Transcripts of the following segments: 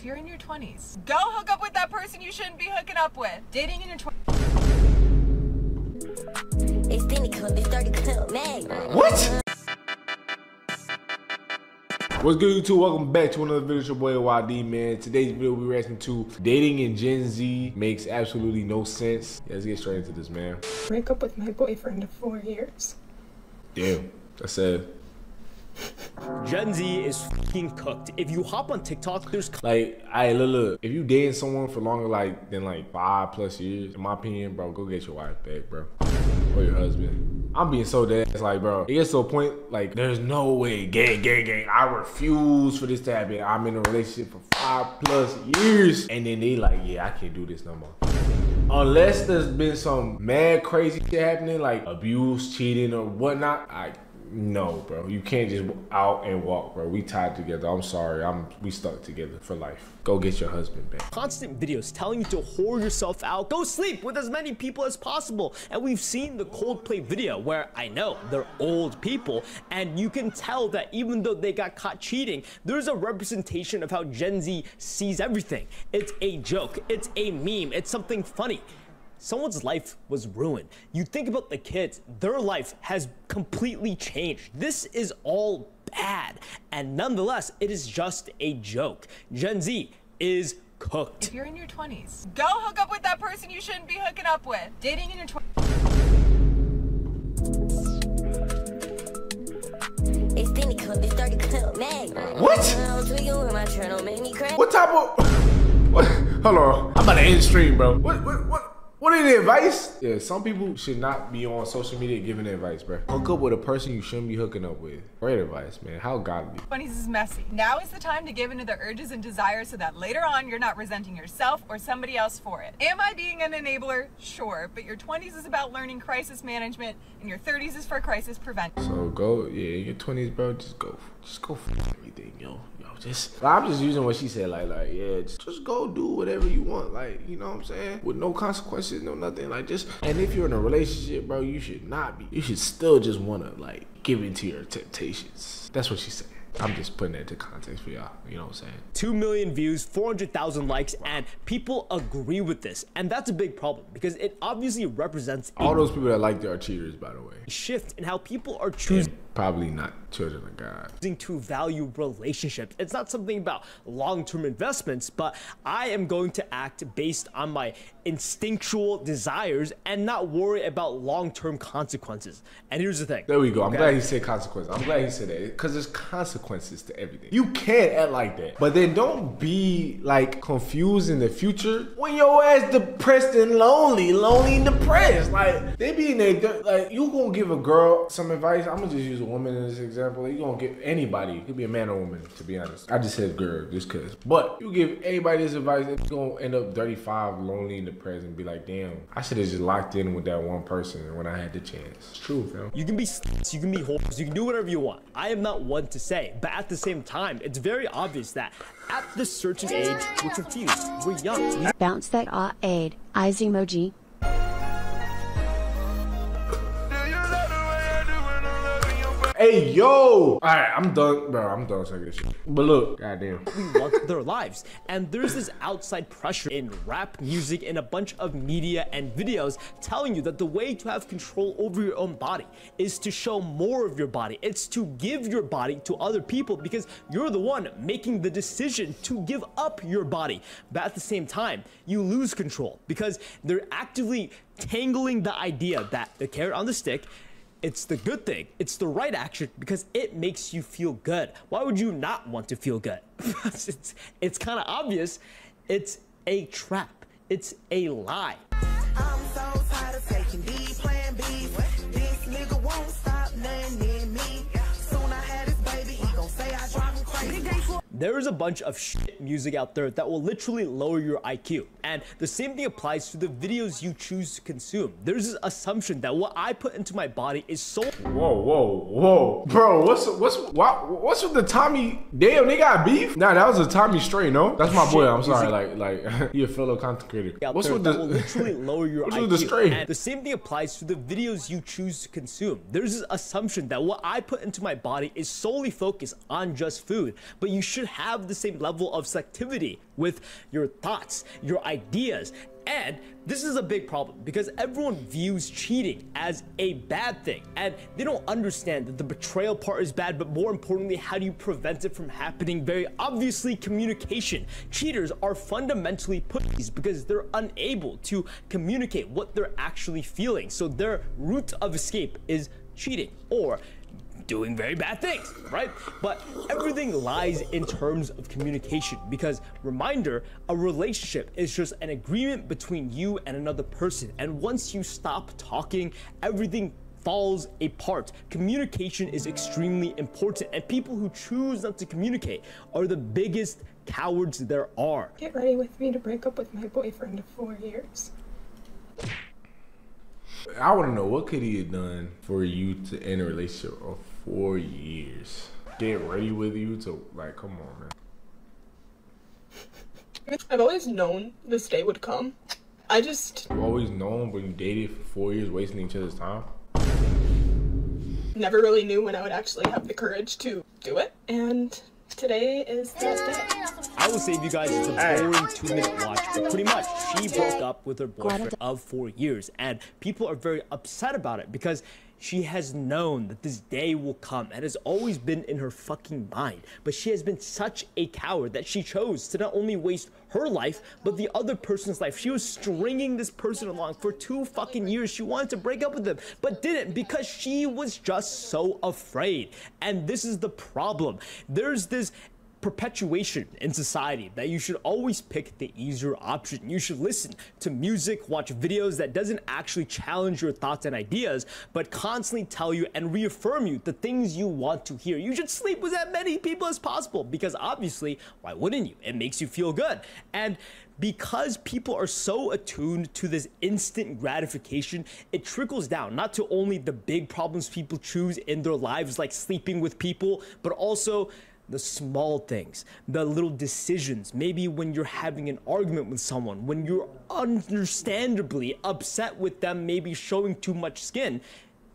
If you're in your 20s, go hook up with that person you shouldn't be hooking up with. Dating in your 20s. What? What's good, YouTube? Welcome back to another video. It's your boy YD, man. Today's video we're reacting to dating in Gen Z makes absolutely no sense. Yeah, let's get straight into this, man. Break up with my boyfriend of 4 years. Damn, that's sad. Gen Z is fucking cooked. If you hop on TikTok, there's like, look, if you dating someone for longer than 5+ years, in my opinion, bro, go get your wife back, bro, or your husband. I'm being so dead. It's like, bro, it gets to a point like there's no way, gang. I refuse for this to happen. I'm in a relationship for 5+ years, and then they like, yeah, I can't do this no more. Unless there's been some mad crazy shit happening, like abuse, cheating, or whatnot. No, bro, you can't just out and walk, bro. We tied together. I'm sorry, we stuck together for life. Go get your husband back. Constant videos telling you to whore yourself out. Go sleep with as many people as possible. And we've seen the Coldplay video where I know they're old people, and you can tell that even though they got caught cheating, there's a representation of how Gen Z sees everything. It's a joke. It's a meme. It's something funny. Someone's life was ruined. You think about the kids, their life has completely changed. This is all bad. And nonetheless, it is just a joke. Gen Z is cooked. If you're in your 20s, go hook up with that person you shouldn't be hooking up with. Dating in your 20s. What? What type of... What? Hold on. I'm about to end the stream, bro. What is the advice? Yeah, some people should not be on social media giving advice, bro. Hook up with a person you shouldn't be hooking up with. Great advice, man. How godly. 20s is messy. Now is the time to give into the urges and desires so that later on you're not resenting yourself or somebody else for it. Am I being an enabler? Sure, but your 20s is about learning crisis management and your 30s is for crisis prevention. So go, yeah, your 20s, bro, just go for everything, yo. I'm just using what she said, yeah, just go do whatever you want, like, you know what I'm saying? With no consequences, no nothing, like, just, and if you're in a relationship, bro, you should not be. You should still just want to, like, give in to your temptations. That's what she said. I'm just putting that into context for y'all, you know what I'm saying? 2 million views, 400,000 likes, and people agree with this. And that's a big problem because it obviously represents all those people that like are cheaters, by the way. Shift in how people are choosing. Probably not children of God. To value relationships. It's not something about long-term investments, but I am going to act based on my instinctual desires and not worry about long-term consequences. And here's the thing. There we go. I'm glad he said consequences. I'm glad he said that because there's consequences to everything. You can't act like that. But then don't be like confused in the future when your ass depressed and lonely and depressed. Like they be in there, like you gonna give a girl some advice. I'm gonna just use a woman in this example. You gonna give anybody, it could be a man or woman, to be honest. I just said girl just cause. But you give anybody this advice, it's gonna end up 35, lonely and depressed and be like, damn, I should have just locked in with that one person when I had the chance. It's true, fam. You can be sluts, you can be whores, you can do whatever you want. I am not one to say, but at the same time, it's very obvious that at this certain age, we're confused, we're young. Bounce that aid, eyes emoji. Hey, yo! Alright, I'm done, bro. I'm done saying this shit. But look, goddamn. We want their lives. And there's this outside pressure in rap music and a bunch of media and videos telling you that the way to have control over your own body is to show more of your body. It's to give your body to other people because you're the one making the decision to give up your body. But at the same time, you lose control because they're actively tangling the idea that the carrot on the stick, it's the good thing. It's the right action because it makes you feel good. Why would you not want to feel good? it's kind of obvious. It's a trap. It's a lie. I'm so tired of taking B, plan B. This nigga won't stop naming me. Soon I had his baby, he gon' say I drive him crazy. There is a bunch of shit music out there that will literally lower your IQ. And the same thing applies to the videos you choose to consume. There's this assumption that what I put into my body is so— Whoa. Bro, what's with the Tommy? Damn, they got beef? Nah, that was a Tommy Stray, no? That's my boy, I'm sorry, like he a fellow content creator. What's with the— that will literally lower your IQ. With the Stray? And the same thing applies to the videos you choose to consume. There's this assumption that what I put into my body is solely focused on just food, but you should have the same level of selectivity with your thoughts, your ideas. And this is a big problem because everyone views cheating as a bad thing, and they don't understand that the betrayal part is bad, but more importantly, how do you prevent it from happening? Very obviously, communication. Cheaters are fundamentally pussies because they're unable to communicate what they're actually feeling. So their route of escape is cheating or doing very bad things, right? But everything lies in terms of communication because, reminder, a relationship is just an agreement between you and another person. And once you stop talking, everything falls apart. Communication is extremely important, and people who choose not to communicate are the biggest cowards there are. Get ready with me to break up with my boyfriend of 4 years. I want to know, what could he have done for you to end a relationship of 4 years? Get ready with you to, like, come on, man. I've always known this day would come. You've always known, but you dated for 4 years, wasting each other's time? Never really knew when I would actually have the courage to do it, and today is the day. I will save you guys the boring 2-minute watch, but pretty much she broke up with her boyfriend of 4 years, and people are very upset about it because she has known that this day will come and has always been in her fucking mind. But she has been such a coward that she chose to not only waste her life, but the other person's life. She was stringing this person along for 2 fucking years. She wanted to break up with them, but didn't because she was just so afraid. And this is the problem. There's this perpetuation in society that you should always pick the easier option. You should listen to music, watch videos that doesn't actually challenge your thoughts and ideas, but constantly tell you and reaffirm you the things you want to hear. You should sleep with as many people as possible because obviously, why wouldn't you? It makes you feel good. And because people are so attuned to this instant gratification, it trickles down not to only the big problems people choose in their lives, like sleeping with people, but also the small things, the little decisions. Maybe when you're having an argument with someone, when you're understandably upset with them, maybe showing too much skin,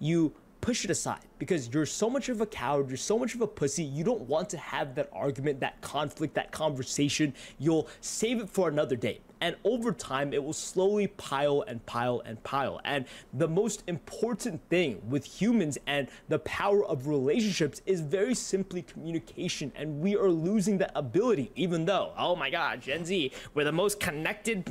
you push it aside because you're so much of a coward, you're so much of a pussy, you don't want to have that argument, that conflict, that conversation. You'll save it for another day. And over time, it will slowly pile and pile and pile. And the most important thing with humans and the power of relationships is very simply communication. And we are losing that ability, even though, oh my God, Gen Z, we're the most connected,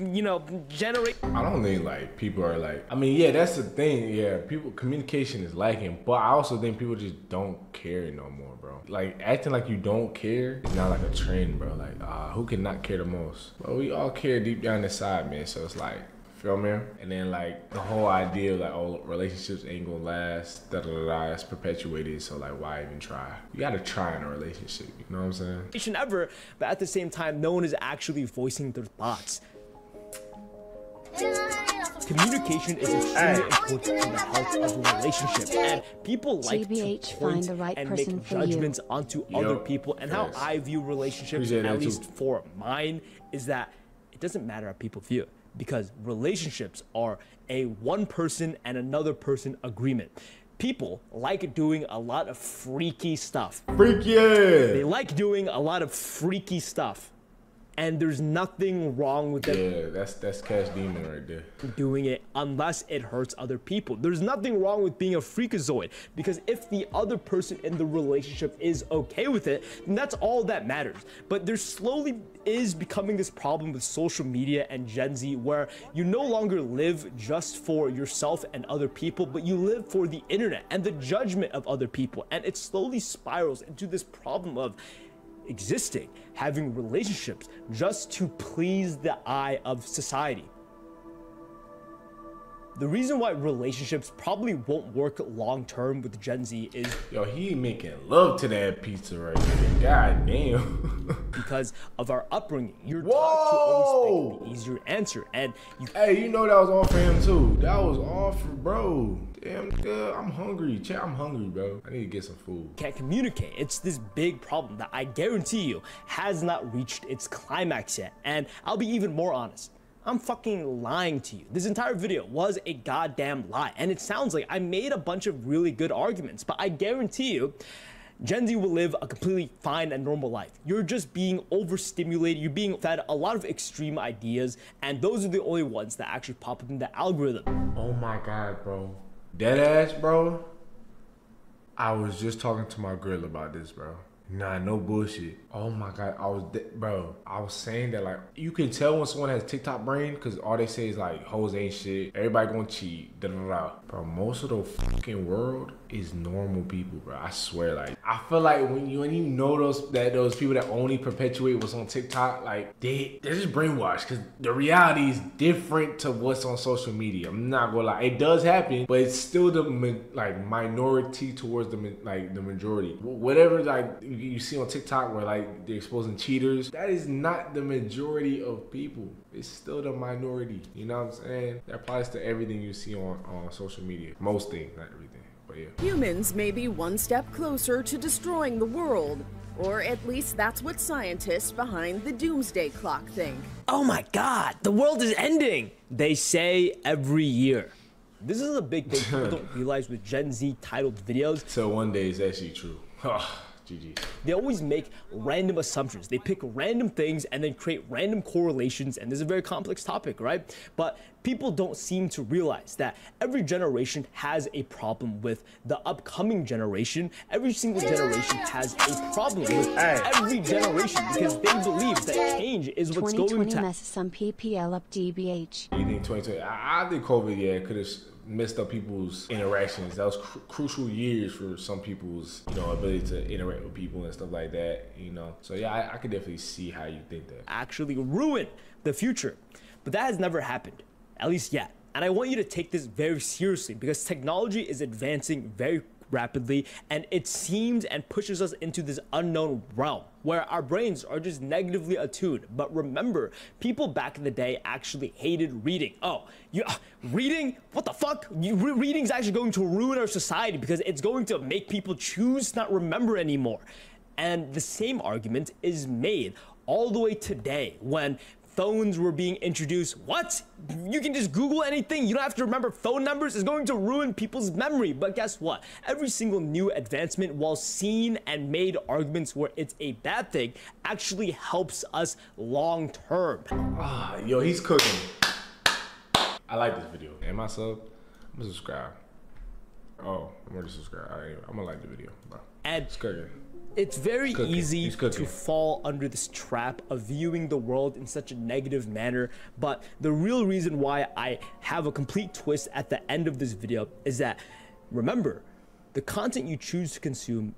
generation. I don't think, like, people are like, I mean, yeah, that's the thing. Yeah, communication is lacking. But I also think people just don't care no more, bro. Like, acting like you don't care is not like a trend, bro. Like, who can not care the most? Well, we all care deep down inside, man. So it's like, feel me? And then, like, the whole idea of, like, oh, relationships ain't gonna last, da-da-da-da, it's perpetuated. So, like, why even try? You gotta try in a relationship, you know what I'm saying? Ever, but at the same time, no one is actually voicing their thoughts. Communication is extremely important to the health of a relationship, and people like to point and make judgments onto other people. And how I view relationships, at least for mine, is that it doesn't matter how people view it, because relationships are a one person and another person agreement. People like doing a lot of freaky stuff. Freaky! They like doing a lot of freaky stuff. And there's nothing wrong with them. Yeah, that's Cash Demon right there. Doing it unless it hurts other people. There's nothing wrong with being a freakazoid, because if the other person in the relationship is okay with it, then that's all that matters. But there slowly is becoming this problem with social media and Gen Z where you no longer live just for yourself and other people, but you live for the internet and the judgment of other people. And it slowly spirals into this problem of existing, having relationships just to please the eye of society. The reason why relationships probably won't work long term with Gen Z is, yo, he making love to that pizza right there. God damn. because of our upbringing. You're taught to always pick the easier answer, and hey, you know that was all for him too. That was all for bro. Damn, nigga, I'm hungry. Chat, I'm hungry, bro. I need to get some food. Can't communicate. It's this big problem that I guarantee you has not reached its climax yet. And I'll be even more honest. I'm fucking lying to you. This entire video was a goddamn lie. And it sounds like I made a bunch of really good arguments, but I guarantee you, Gen Z will live a completely fine and normal life. You're just being overstimulated, you're being fed a lot of extreme ideas, and those are the only ones that actually pop up in the algorithm. Oh my God, bro. Deadass, bro. I was just talking to my girl about this, bro. Nah, no bullshit. Oh my God, I was saying that, like, you can tell when someone has TikTok brain because all they say is like, hoes ain't shit, everybody gonna cheat, da-da-da. Bro, most of the fucking world is normal people, bro. I swear, like, I feel like when you know those people that only perpetuate what's on TikTok, like, they're just brainwashed because the reality is different to what's on social media. I'm not gonna lie, it does happen, but it's still the minority towards the majority. Whatever, like, you see on TikTok where like they're exposing cheaters, that is not the majority of people. It's still the minority. You know what I'm saying? That applies to everything you see on social media. Most things, not everything, but yeah. Humans may be one step closer to destroying the world, or at least that's what scientists behind the doomsday clock think. Oh my God, the world is ending, they say every year. This is a big thing people don't realize with Gen Z titled videos. So one day it's actually true. GG. They always make random assumptions. They pick random things and then create random correlations, and this is a very complex topic, right? But people don't seem to realize that every generation has a problem with the upcoming generation. Every single generation has a problem with every generation because they believe that change is what's going to... 2020 messes some PPL up DBH. You think 2020? I think COVID, yeah, could have messed up people's interactions. That was crucial years for some people's, ability to interact with people and stuff like that, So yeah, I could definitely see how you think that. Actually ruin the future. But that has never happened, at least yet. And I want you to take this very seriously because technology is advancing very rapidly, and it seems and pushes us into this unknown realm where our brains are just negatively attuned. But remember, people back in the day actually hated reading. Reading? What the fuck? Reading's actually going to ruin our society because it's going to make people choose to not remember anymore. And the same argument is made all the way today when phones were being introduced. What? You can just Google anything. You don't have to remember phone numbers. It's going to ruin people's memory. But guess what? Every single new advancement, while seen and made arguments where it's a bad thing, actually helps us long term. Yo, he's cooking. I like this video. Am I sub? I'm gonna subscribe. Oh, I'm already subscribed. I'm gonna like the video. Bro. And it's cooking. It's very easy to fall under this trap of viewing the world in such a negative manner, but the real reason why I have a complete twist at the end of this video is that, remember, the content you choose to consume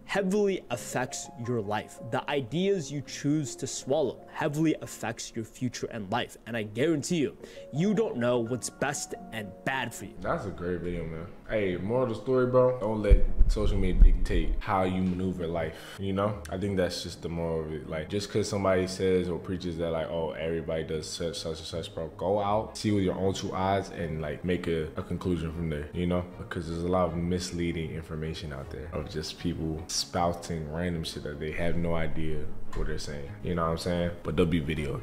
heavily affects your life. The ideas you choose to swallow heavily affects your future and life. And I guarantee you, you don't know what's best and bad for you. That's a great video, man. Hey, moral of the story, bro, don't let social media dictate how you maneuver life, I think that's just the moral of it. Like, just because somebody says or preaches that, like, oh, everybody does such and such, bro, go out, see with your own two eyes, and, like, make a conclusion from there, Because there's a lot of misleading information out there of just people spouting random shit that they have no idea what they're saying. You know what I'm saying? But there'll be video.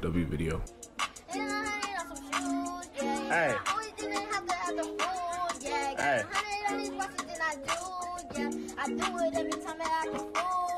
Hey. Hey. I do it every time that I can.